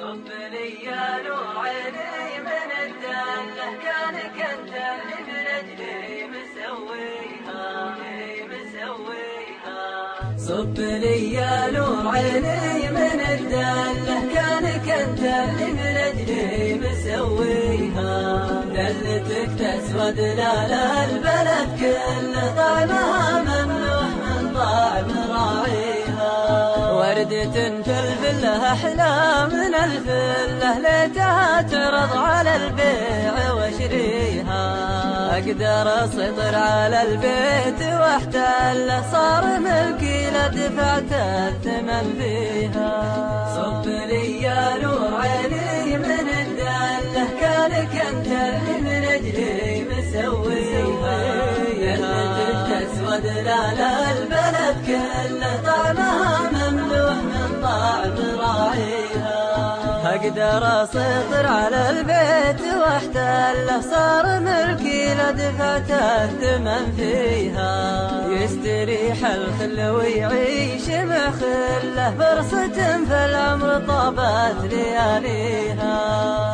صب لي يا نور عيني من الدله، كانك انت اللي بنجلي مسويها مسويها. صب لي يا نور عيني من الدله، كانك انت اللي بنجلي مسويها. دلتك تسود لا لا البلد كله، طعمها ممنوع من طعم راعيها. وردة تلفله أحلى من الفله، ليتها تعرض على البيع واشريها. أقدر أسيطر على البيت واحتله، صار ملكي لدفعت الثمن فيها. صب لي يا نور عيني من الدله، كانك انت اللي من اجلي مسويها. دلتك تسود لا لا البلد كله، طعمها ممنوع من طعم راعيها. أقدر أسيطر على البيت واحتله، صار ملكي لدفعت الثمن فيها. يستريح الخل ويعيش مع خله، فرصة في العمر طابت لياليها.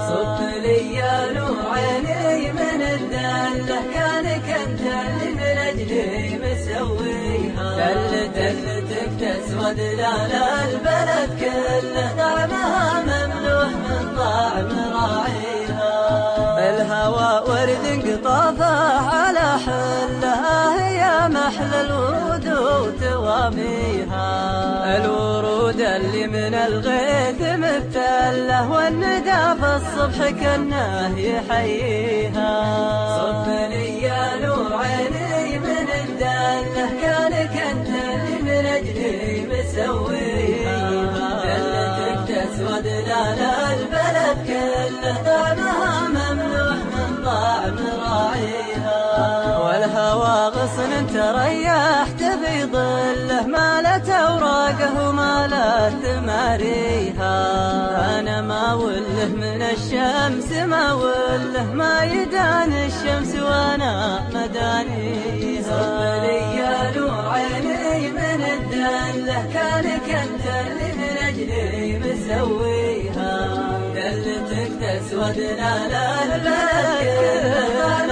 صب لي يا نور عيني من الدله، كانك انت اللي من اجلي مسويها. دلتك تسود لا لا البلد كله، طعمها ممنوع من طعم راعيها. الهوى ورد قطافه على حله، يا محل الورود وتواميها. الورود اللي من الغيث مبتله، والندى في الصبح كنه يحييها. صب لي يا نور عيني من الدله، كانك انت اللي من اجلي مسويها. دلتك تسود لا لا البلد كله، طعمها ممنوع من طعم راعيها. والهوى غصن تريحت في ظله، مالت اوراقه ومالت ثماريها. انا ما وله من الشمس ما وله، ما يدان الشمس وانا مدانيها. صب لي يا نور عيني من الدله، كانك انت اللي من اجلي مسويها. دلتك تسود لا لا البلد